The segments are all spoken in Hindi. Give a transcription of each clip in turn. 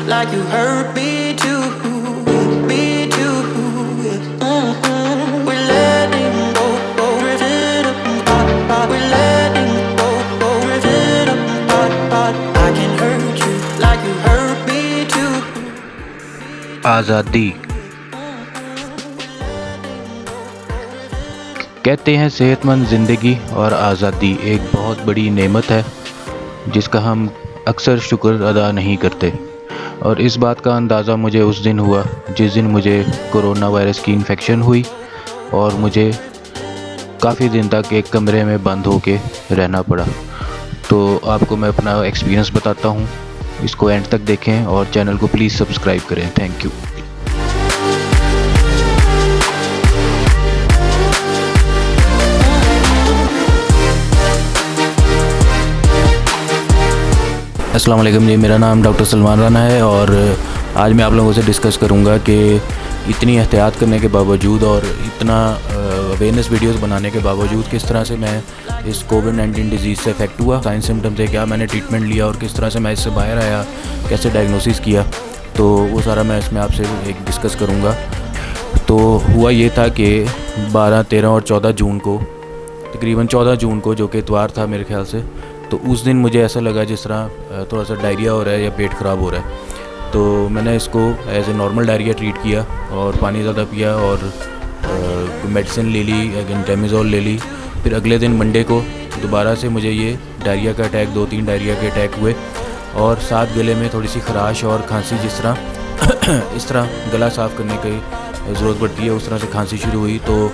like you hurt me too, me too. We're letting go, drifting apart. We're letting go, drifting apart. I can hurt you like you hurt me too. आज़ादी। कहते हैं सेहतमंद ज़िंदगी और आज़ादी एक बहुत बड़ी नेमत है जिसका हम अक्सर शुक्र अदा नहीं करते, और इस बात का अंदाज़ा मुझे उस दिन हुआ जिस दिन मुझे कोरोना वायरस की इन्फेक्शन हुई और मुझे काफ़ी दिन तक एक कमरे में बंद होके रहना पड़ा। तो आपको मैं अपना एक्सपीरियंस बताता हूँ, इसको एंड तक देखें और चैनल को प्लीज़ सब्सक्राइब करें। Thank you. अस्सलाम वालेकुम जी, मेरा नाम डॉक्टर सलमान राना है और आज मैं आप लोगों से डिस्कस करूंगा कि इतनी एहतियात करने के बावजूद और इतना अवेयरनेस वीडियोस बनाने के बावजूद किस तरह से मैं इस कोविड-19 डिज़ीज़ से अफेक्ट हुआ, साइन सिम्टम्स है, क्या मैंने ट्रीटमेंट लिया और किस तरह से मैं इससे बाहर आया, कैसे डायग्नोसिस किया, तो वो सारा मैं इसमें आपसे एक डिस्कस करूँगा। तो हुआ ये था कि 12, 13 और 14 जून को, तकरीबन 14 जून को जो कि इतवार था मेरे ख्याल से, तो उस दिन मुझे ऐसा लगा जिस तरह थोड़ा सा डायरिया हो रहा है या पेट ख़राब हो रहा है। तो मैंने इसको as a normal diarrhoea treat किया और पानी ज़्यादा पिया और मेडिसिन ले ली, डेमिज़ोल ले ली। फिर अगले दिन मंडे को दोबारा से मुझे ये डायरिया का अटैक, 2-3 डायरिया के अटैक हुए और साथ गले में थोड़ी सी खराश और खांसी, जिस तरह इस तरह गला साफ़ करने की ज़रूरत पड़ती है उस तरह से खांसी शुरू हुई। तो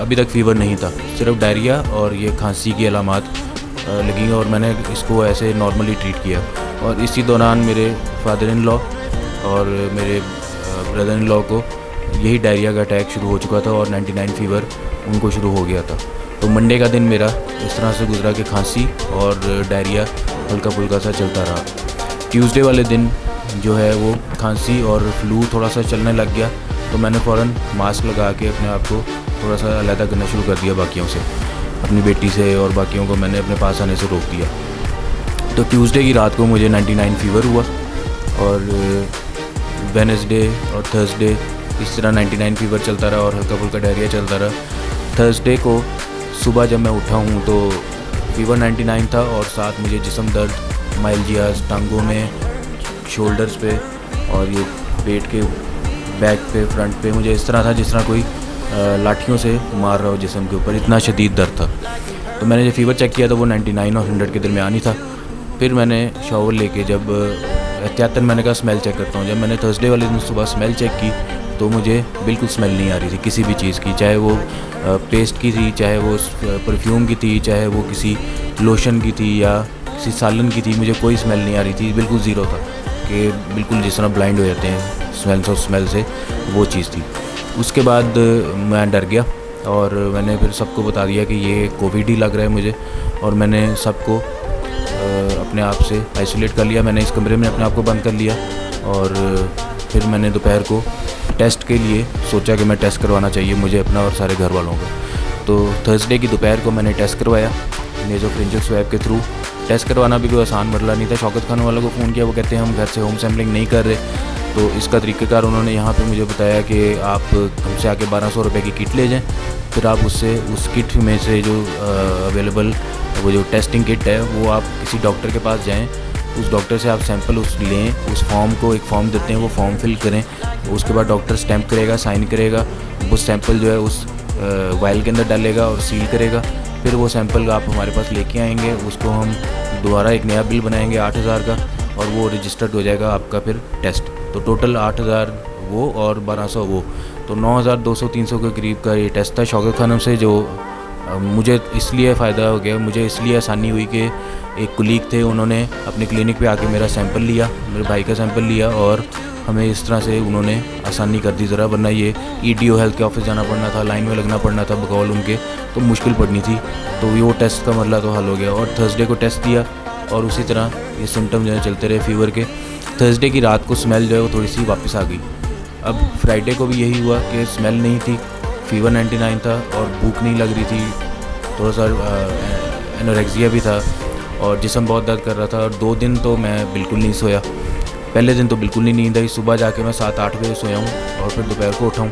अभी तक फ़ीवर नहीं था, सिर्फ डायरिया और ये खांसी की अलामात लगी और मैंने इसको ऐसे नॉर्मली ट्रीट किया। और इसी दौरान मेरे फादर इन लॉ और मेरे ब्रदर इन लॉ को यही डायरिया का अटैक शुरू हो चुका था और 99 फ़ीवर उनको शुरू हो गया था। तो मंडे का दिन मेरा इस तरह से गुजरा कि खांसी और डायरिया हल्का फुल्का सा चलता रहा। ट्यूसडे वाले दिन जो है वो खांसी और फ्लू थोड़ा सा चलने लग गया, तो मैंने फ़ौरन मास्क लगा के अपने आप को थोड़ा सा अलग करना शुरू कर दिया बाकियों से, अपनी बेटी से और बाकियों को मैंने अपने पास आने से रोक दिया। तो ट्यूसडे की रात को मुझे 99 फ़ीवर हुआ और वेडनेसडे और थर्सडे इस तरह 99 फ़ीवर चलता रहा और हल्का फुल्का डायरिया चलता रहा। थर्सडे को सुबह जब मैं उठा हूँ तो फ़ीवर 99 था और साथ मुझे जिस्म दर्द, माइल्जियाज, टांगों में, शोल्डर्स पे और ये पेट के बैक पे, फ्रंट पे मुझे इस तरह था जिस तरह कोई लाठियों से मार रहा हो जिस्म के ऊपर, इतना शदीद दर्द था। तो मैंने जब फ़ीवर चेक किया तो वो 99 और 100 के दरमियान ही था। फिर मैंने शावर लेके जब एहतियातन मैंने कहा स्मेल चेक करता हूँ, जब मैंने थर्सडे वाले दिन सुबह स्मेल चेक की तो मुझे बिल्कुल स्मेल नहीं आ रही थी किसी भी चीज़ की, चाहे वो पेस्ट की थी, चाहे वो परफ्यूम की थी, चाहे वो किसी लोशन की थी या किसी सालन की थी, मुझे कोई स्मेल नहीं आ रही थी, बिल्कुल ज़ीरो था कि बिल्कुल जिस तरह ब्लाइंड हो जाते हैं स्मेल से, वो चीज़ थी। उसके बाद मैं डर गया और मैंने फिर सबको बता दिया कि ये कोविड ही लग रहा है मुझे, और मैंने सबको अपने आप से आइसोलेट कर लिया। मैंने इस कमरे में अपने आप को बंद कर लिया और फिर मैंने दोपहर को टेस्ट के लिए सोचा कि मैं टेस्ट करवाना चाहिए मुझे अपना और सारे घर वालों का। तो थर्सडे की दोपहर को मैंने टेस्ट करवाया नेज़ोफेरेंजियल स्वैब के थ्रू। टेस्ट करवाना भी कोई आसान मसला नहीं था। शौकत खान वालों को फ़ोन किया, वो कहते हैं हम घर से होम सैम्पलिंग नहीं कर रहे। तो इसका तरीक़ाकार उन्होंने यहाँ पे मुझे बताया कि आप हमसे आके 1200 रुपये की किट ले जाएं, फिर आप उससे उस किट में से जो अवेलेबल वो जो टेस्टिंग किट है वो आप किसी डॉक्टर के पास जाएं, उस डॉक्टर से आप सैंपल लें, उस फॉर्म को, एक फॉर्म देते हैं, वो फॉर्म फिल करें, उसके बाद डॉक्टर स्टैंप करेगा, साइन करेगा, वो सैंपल जो है उस वाइल के अंदर डालेगा और सील करेगा। फिर वो सैंपल आप हमारे पास लेके आएंगे, उसको हम दोबारा एक नया बिल बनाएंगे 8000 का और वो रजिस्टर्ड हो जाएगा आपका फिर टेस्ट। तो टोटल 8000 वो और 1200 वो, तो 9200-300 के करीब का ये टेस्ट था शौकत खानम से। जो मुझे इसलिए फ़ायदा हो गया, मुझे इसलिए आसानी हुई कि एक कुलीग थे, उन्होंने अपने क्लिनिक पे आके मेरा सैंपल लिया, मेरे भाई का सैंपल लिया और हमें इस तरह से उन्होंने आसानी कर दी ज़रा, वरना ये EDO हेल्थ के ऑफिस जाना पड़ना था, लाइन में लगना पड़ना था बकौल उनके, तो मुश्किल पड़नी थी। तो वो टेस्ट का मसला तो हल हो गया और थर्सडे को टेस्ट दिया और उसी तरह ये सिम्टम जो है चलते रहे फ़ीवर के। थर्सडे की रात को स्मेल जो है वो थोड़ी सी वापस आ गई। अब फ्राइडे को भी यही हुआ कि स्मेल नहीं थी, फ़ीवर 99 था और भूख नहीं लग रही थी, थोड़ा सा एनोरेक्सिया भी था और जिस्म बहुत दर्द कर रहा था और 2 दिन तो मैं बिल्कुल नहीं सोया। पहले दिन तो बिल्कुल नहीं नींद आई, सुबह जाके मैं 7-8 बजे सोया हूँ और फिर दोपहर को उठा हूँ।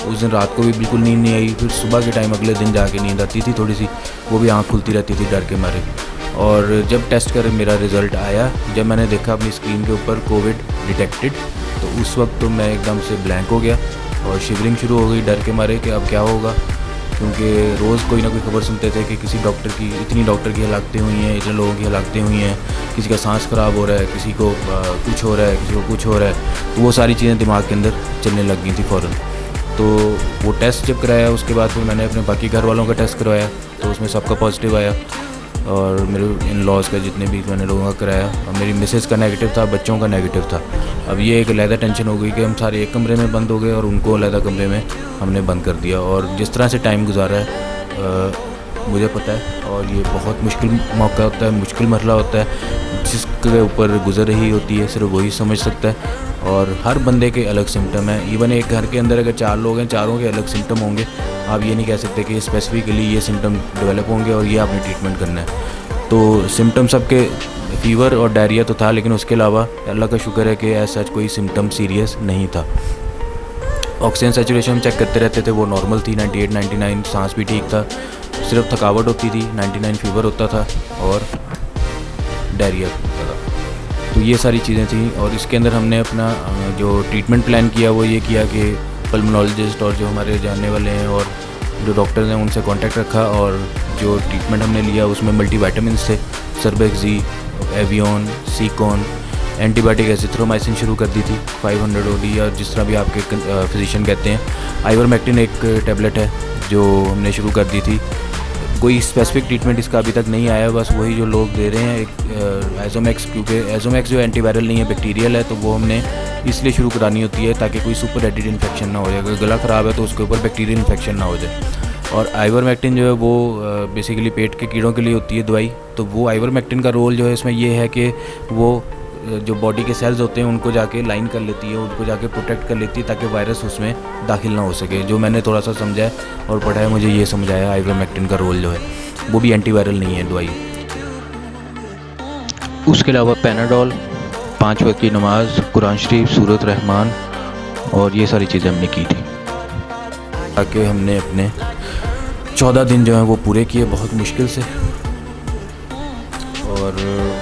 उस दिन रात को भी बिल्कुल नींद नहीं आई, फिर सुबह के टाइम अगले दिन जाके नींद आती थी थोड़ी सी, वो भी आँख खुलती रहती थी डर के मारे। और जब टेस्ट कर मेरा रिज़ल्ट आया, जब मैंने देखा अपनी स्क्रीन के ऊपर कोविड डिटेक्टेड, तो उस वक्त तो मैं एकदम से ब्लैंक हो गया और शिवरिंग शुरू हो गई डर के मारे कि अब क्या होगा। क्योंकि रोज़ कोई ना कोई खबर सुनते थे कि किसी डॉक्टर की, इतनी डॉक्टर की हलाकतें हुई हैं, इतने लोगों की हलाकतें हुई हैं, किसी का सांस ख़राब हो रहा है, किसी को कुछ हो रहा है, किसी को कुछ हो रहा है। तो वो सारी चीज़ें दिमाग के अंदर चलने लग गई थी फ़ौरन। तो वो टेस्ट जब कराया, उसके बाद फिर मैंने अपने बाकी घर वालों का टेस्ट करवाया, तो उसमें सबका पॉजिटिव आया। और मेरे इन लॉज का जितने भी मैंने लोगों का कराया, और मेरी मिसेज़ का नेगेटिव था, बच्चों का नेगेटिव था। अब ये एक अलहदा टेंशन हो गई कि हम सारे एक कमरे में बंद हो गए और उनको अलहदा कमरे में हमने बंद कर दिया। और जिस तरह से टाइम गुजारा है मुझे पता है, और ये बहुत मुश्किल मौका होता है, मुश्किल मसला होता है, जिसके ऊपर गुजर रही होती है सिर्फ वही समझ सकता है। और हर बंदे के अलग सिम्टम हैं। इवन एक घर के अंदर अगर 4 लोग हैं, चारों के अलग सिम्टम होंगे। आप ये नहीं कह सकते कि स्पेसिफिकली ये सिम्टम डेवलप होंगे और ये आपने ट्रीटमेंट करना है। तो सिम्टम सबके फीवर और डायरिया तो था, लेकिन उसके अलावा अल्लाह का शुक्र है कि ऐसा कोई सिम्टम सीरियस नहीं था। ऑक्सीजन सैचुरेशन चेक करते रहते थे, वो नॉर्मल थी 98-99, सांस भी ठीक था, सिर्फ थकावट होती थी, 99 फीवर होता था और डायरिया होता था। तो ये सारी चीज़ें थी। और इसके अंदर हमने अपना जो ट्रीटमेंट प्लान किया वो ये किया कि पल्मोनोलॉजिस्ट और जो हमारे जानने वाले हैं और जो डॉक्टर्स हैं उनसे कांटेक्ट रखा, और जो ट्रीटमेंट हमने लिया उसमें मल्टीविटामिन्स थे, सर्बेक्सी, एवियन, सीकॉन, एंटीबायोटिक एजिथ्रोमाइसिन शुरू कर दी थी 500 OD, या जिस तरह भी आपके फिजिशियन कहते हैं। आइवरमेक्टिन एक टैबलेट है जो हमने शुरू कर दी थी। कोई स्पेसिफिक ट्रीटमेंट इसका अभी तक नहीं आया, बस वही जो लोग दे रहे हैं। एक एजोमैक्स, क्योंकि एजोमैक्स जो एंटीवायरल नहीं है, बैक्टीरियल है, तो वो हमने इसलिए शुरू करानी होती है ताकि कोई सुपर एडिड इन्फेक्शन ना हो जाए। अगर गला ख़राब है तो उसके ऊपर बैक्टीरियल इन्फेक्शन ना हो जाए। और आइवरमेक्टिन जो है वो बेसिकली पेट के कीड़ों के लिए होती है दवाई। तो वो आइवरमेक्टिन का रोल जो है इसमें ये है कि वो जो बॉडी के सेल्स होते हैं उनको जाके लाइन कर लेती है, उनको जाके प्रोटेक्ट कर लेती है ताकि वायरस उसमें दाखिल ना हो सके। जो मैंने थोड़ा सा समझा है और पढ़ा है, मुझे ये समझाया आइवरमेक्टिन का रोल जो है वो भी एंटीवायरल नहीं है दवाई। उसके अलावा पैनाडोल, 5 वक्त की नमाज, कुरान शरीफ, सूरत रहमान और ये सारी चीज़ें हमने की थी। ताकि हमने अपने 14 दिन जो हैं वो पूरे किए बहुत मुश्किल से। और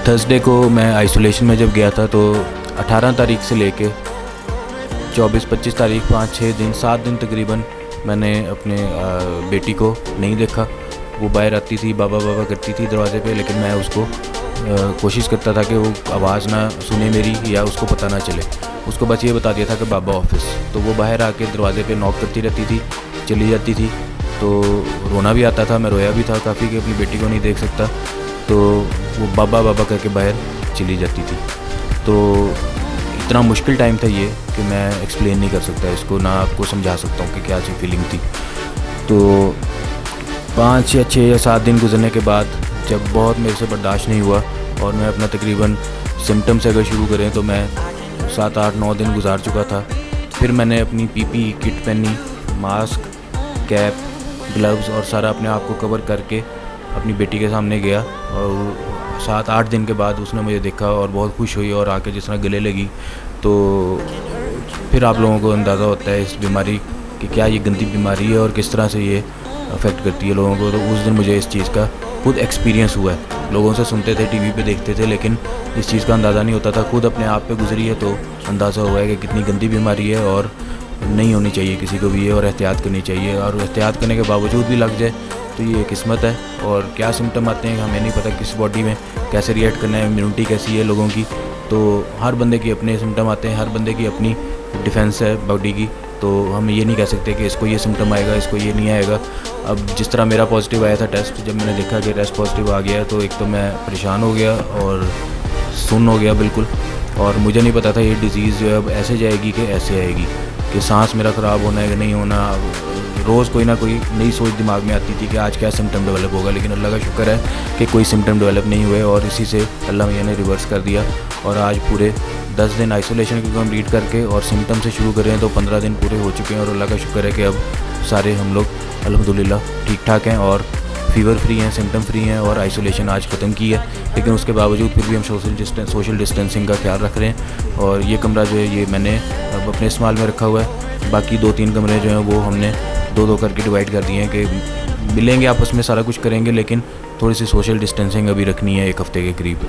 थर्सडे को मैं आइसोलेशन में जब गया था तो 18 तारीख से लेके 24-25 तारीख, 5-6 दिन, 7 दिन तकरीबन मैंने अपने बेटी को नहीं देखा। वो बाहर आती थी, बाबा बाबा करती थी दरवाज़े पे, लेकिन मैं उसको कोशिश करता था कि वो आवाज़ ना सुने मेरी या उसको पता ना चले। उसको बस ये बता दिया था कि बाबा ऑफिस। तो वो बाहर आके दरवाज़े पे नॉक करती रहती थी, चली जाती थी। तो रोना भी आता था, मैं रोया भी था काफ़ी कि अपनी बेटी को नहीं देख सकता। तो वो बाबा बाबा करके बाहर चली जाती थी। तो इतना मुश्किल टाइम था ये कि मैं एक्सप्लेन नहीं कर सकता इसको, ना आपको समझा सकता हूँ कि क्या सी फीलिंग थी। तो 5 या 6 या 7 दिन गुजरने के बाद जब बहुत मेरे से बर्दाश्त नहीं हुआ और मैं अपना तकरीबन सिम्टम से अगर शुरू करें तो मैं 7, 8, 9 दिन गुजार चुका था। फिर मैंने अपनी PPE किट पहनी, मास्क, कैप, ग्लव्स और सारा अपने आप को कवर करके अपनी बेटी के सामने गया। और 7-8 दिन के बाद उसने मुझे देखा और बहुत खुश हुई और आके जिस तरह गले लगी। तो फिर आप लोगों को अंदाज़ा होता है इस बीमारी कि क्या ये गंदी बीमारी है और किस तरह से ये अफेक्ट करती है लोगों को। तो उस दिन मुझे इस चीज़ का खुद एक्सपीरियंस हुआ है। लोगों से सुनते थे, टीवी पे देखते थे, लेकिन इस चीज़ का अंदाज़ा नहीं होता था। खुद अपने आप पे गुजरी है तो अंदाज़ा हुआ है कि कितनी गंदी बीमारी है और नहीं होनी चाहिए किसी को भी ये, और एहतियात करनी चाहिए। और एहतियात करने के बावजूद भी लग जाए तो ये किस्मत है। और क्या सिम्टम आते हैं हमें नहीं पता, किस बॉडी में कैसे रिएक्ट करना है, इम्यूनिटी कैसी है लोगों की। तो हर बंदे के अपने सिम्टम आते हैं, हर बंदे की अपनी डिफेंस है बॉडी की। तो हम ये नहीं कह सकते कि इसको ये सिम्टम आएगा, इसको ये नहीं आएगा। अब जिस तरह मेरा पॉजिटिव आया था टेस्ट, जब मैंने देखा कि टेस्ट पॉजिटिव आ गया तो एक तो मैं परेशान हो गया और सुन्न हो गया बिल्कुल। और मुझे नहीं पता था ये डिज़ीज़ जो है अब ऐसे जाएगी कि ऐसे आएगी, कि सांस मेरा ख़राब होना है कि नहीं होना। रोज़ कोई ना कोई नई सोच दिमाग में आती थी कि आज क्या सिम्टम डेवलप होगा, लेकिन अल्लाह का शुक्र है कि कोई सिम्टम डेवलप नहीं हुए और इसी से अल्लाह मियां ने रिवर्स कर दिया। और आज पूरे 10 दिन आइसोलेशन को कंप्लीट करके और सिम्टम से शुरू करें तो 15 दिन पूरे हो चुके हैं। और अल्लाह का शुक्र है कि अब सारे हम लोग अल्हम्दुलिल्लाह ठीक ठाक हैं और फ़ीवर फ्री हैं, सिम्टम फ्री हैं और आइसोलेशन आज ख़त्म की है, लेकिन उसके बावजूद फिर भी हम सोशल डिस्टेंसिंग का ख्याल रख रहे हैं। और ये कमरा जो है ये मैंने अब अपने इस्तेमाल में रखा हुआ है। बाकी 2-3 कमरे जो हैं वो हमने 2-2 करके डिवाइड कर दिए हैं कि मिलेंगे आपस में, सारा कुछ करेंगे, लेकिन थोड़ी सी सोशल डिस्टेंसिंग अभी रखनी है 1 हफ़्ते के करीब।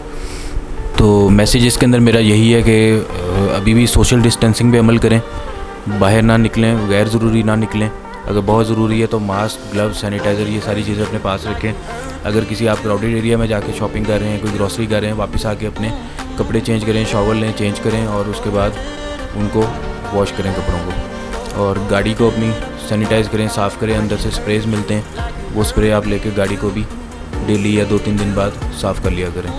तो मैसेज इसके अंदर मेरा यही है कि अभी भी सोशल डिस्टेंसिंग पे अमल करें, बाहर ना निकलें, गैर ज़रूरी ना निकलें। अगर बहुत ज़रूरी है तो मास्क, ग्लव्स, सैनिटाइज़र ये सारी चीज़ें अपने पास रखें। अगर किसी आप क्राउडेड एरिया में जाके शॉपिंग कर रहे हैं, कोई ग्रॉसरी कर रहे हैं, वापस आके अपने कपड़े चेंज करें, शॉवर लें, चेंज करें और उसके बाद उनको वॉश करें कपड़ों को। और गाड़ी को अपनी सैनिटाइज़ करें, साफ़ करें। अंदर से स्प्रेज मिलते हैं, वो स्प्रे आप लेके गाड़ी को भी डेली या 2-3 दिन बाद साफ़ कर लिया करें।